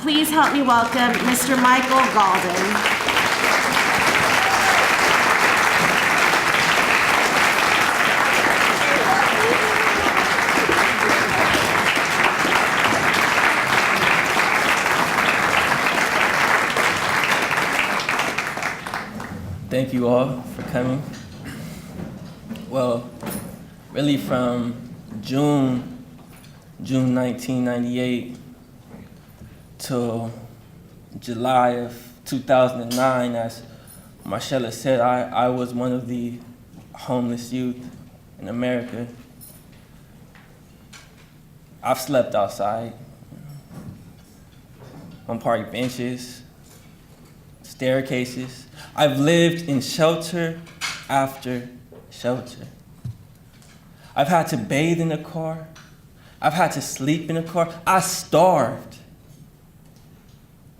Please help me welcome Mr. Michael Gaulden. Thank you all for coming. Well, really from June 1998 till July of 2009, as Marcella said, I was one of the homeless youth in America. I've slept outside, on park benches, staircases. I've lived in shelter after shelter. I've had to bathe in a car. I've had to sleep in a car. I starved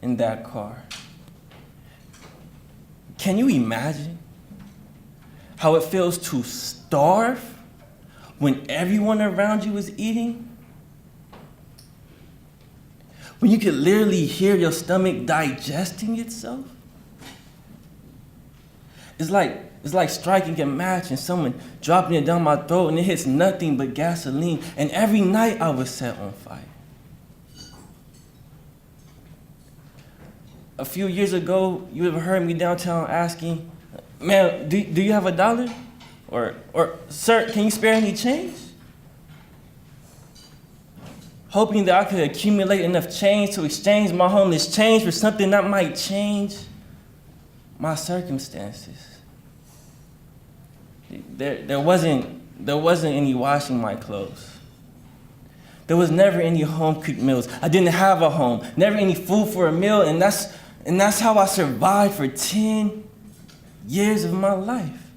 in that car. Can you imagine how it feels to starve when everyone around you is eating? When you can literally hear your stomach digesting itself? It's like striking a match and someone dropping it down my throat and it hits nothing but gasoline. And every night I was set on fire. A few years ago, you ever heard me downtown asking, "Man, do you have $1? Or, sir, can you spare any change?" Hoping that I could accumulate enough change to exchange my homeless change for something that might change my circumstances. There wasn't any washing my clothes. There was never any home-cooked meals. I didn't have a home, never any food for a meal, and that's how I survived for 10 years of my life.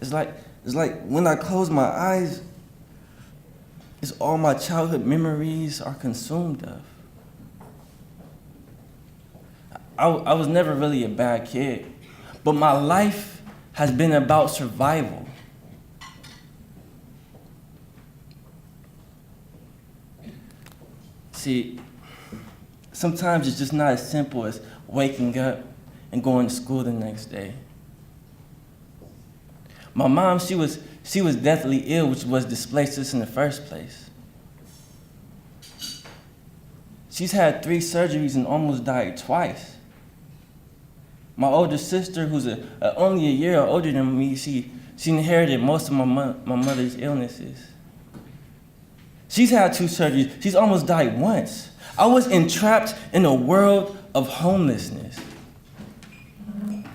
It's like when I close my eyes, it's all my childhood memories are consumed of. I was never really a bad kid, but my life has been about survival. See, sometimes it's just not as simple as waking up and going to school the next day. My mom, she was deathly ill, which was displaced in the first place. She's had 3 surgeries and almost died twice. My older sister, who's only a year older than me, she inherited most of my mother's illnesses. She's had 2 surgeries. She's almost died once. I was entrapped in a world of homelessness.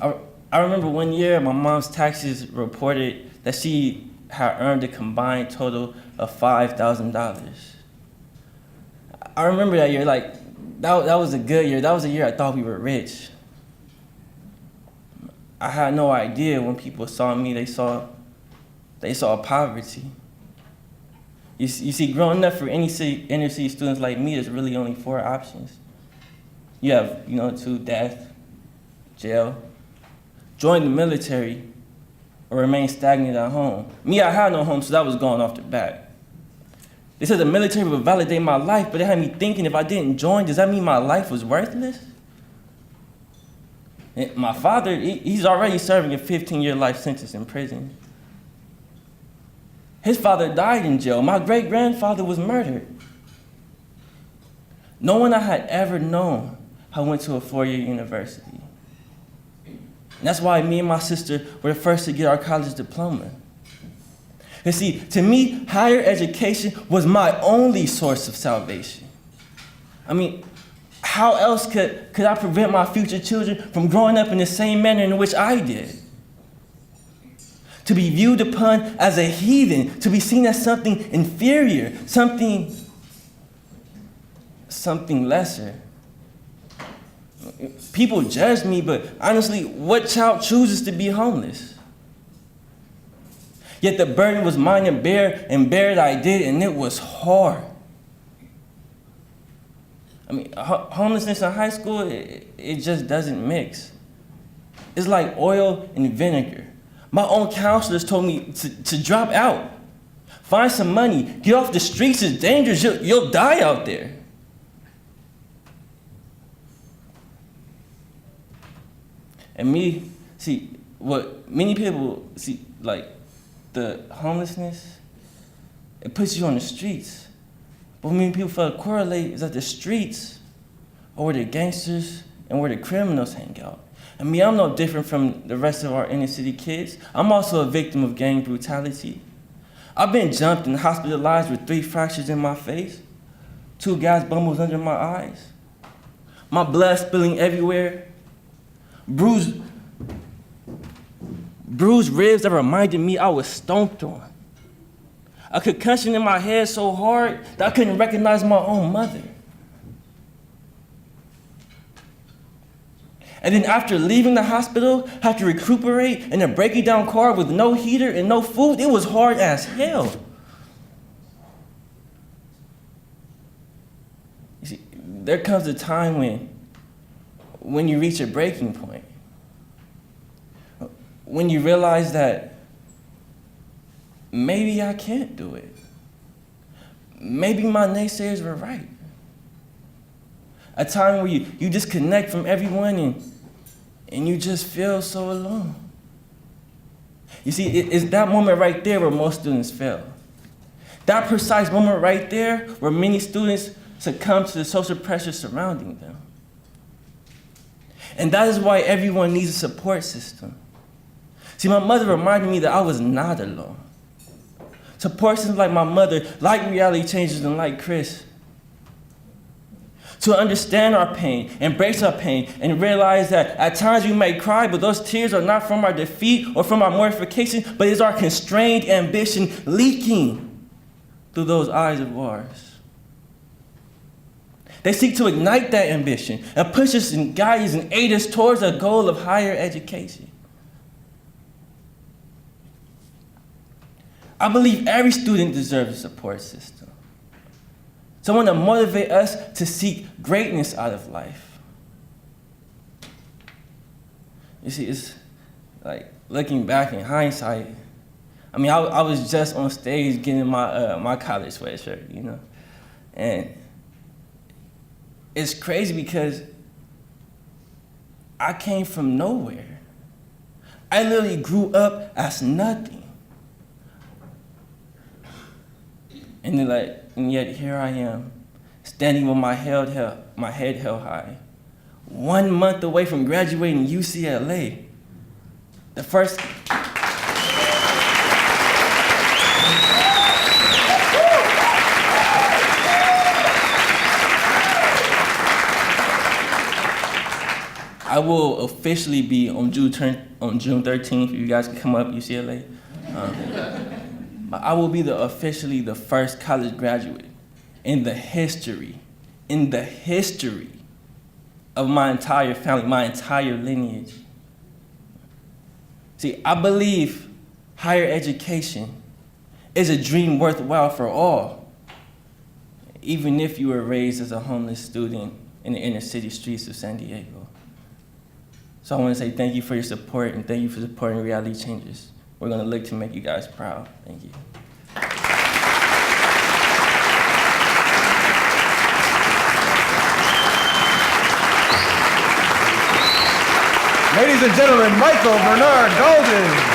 I remember one year my mom's taxes reported that she had earned a combined total of $5,000. I remember that year, that was a good year. That was a year I thought we were rich. I had no idea when people saw me, they saw poverty. You see, growing up for inner city students like me, there's really only 4 options. You have, to death, jail, join the military, or remain stagnant at home. Me, I had no home, so that was going off the bat. They said the military would validate my life, but it had me thinking, if I didn't join, does that mean my life was worthless? And my father, he's already serving a 15-year life sentence in prison. His father died in jail. My great-grandfather was murdered. No one I had ever known had went to a 4-year university. And that's why me and my sister were the first to get our college diploma. You see, to me, higher education was my only source of salvation. I mean, how else could I prevent my future children from growing up in the same manner in which I did? To be viewed upon as a heathen, to be seen as something inferior, something lesser. People judge me, but honestly, what child chooses to be homeless? Yet the burden was mine to bear, and bear it I did, and it was hard. I mean, homelessness in high school, it just doesn't mix. It's like oil and vinegar. My own counselors told me to drop out. Find some money. Get off the streets. It's dangerous. You'll die out there. And me, see, what many people see, like the homelessness, it puts you on the streets. But what many people fail to correlate is that the streets are where the gangsters and where the criminals hang out. And me, I'm no different from the rest of our inner city kids. I'm also a victim of gang brutality. I've been jumped and hospitalized with 3 fractures in my face, 2 gas bubbles under my eyes, my blood spilling everywhere, bruised ribs that reminded me I was stomped on, a concussion in my head so hard that I couldn't recognize my own mother. And then after leaving the hospital, had to recuperate in a breaking down car with no heater and no food. It was hard as hell. You see, there comes a time when you reach a breaking point. When you realize that maybe I can't do it. Maybe my naysayers were right. A time where you disconnect from everyone and you just feel so alone. You see, it's that moment right there where most students fail. That precise moment right there where many students succumb to the social pressure surrounding them. And that is why everyone needs a support system. See, my mother reminded me that I was not alone. Support systems like my mother, like Reality Changers and like Chris, to understand our pain, embrace our pain, and realize that at times we may cry, but those tears are not from our defeat or from our mortification, but it's our constrained ambition leaking through those eyes of ours. They seek to ignite that ambition and push us and guide us and aid us towards a goal of higher education. I believe every student deserves a support system. Someone to motivate us to seek greatness out of life. You see, it's like looking back in hindsight. I mean, I was just on stage getting my college sweatshirt, you know, and it's crazy because I came from nowhere. I literally grew up as nothing. And yet here I am, standing with my head held high, 1 month away from graduating UCLA. The first. I will officially be on June 13th. If you guys can come up, UCLA. I will be officially the first college graduate in the history of my entire family, my entire lineage. See, I believe higher education is a dream worthwhile for all, even if you were raised as a homeless student in the inner city streets of San Diego. So I want to say thank you for your support and thank you for supporting Reality Changers. We're going to look to make you guys proud. Thank you. Ladies and gentlemen, Michael Bernard Gaulden.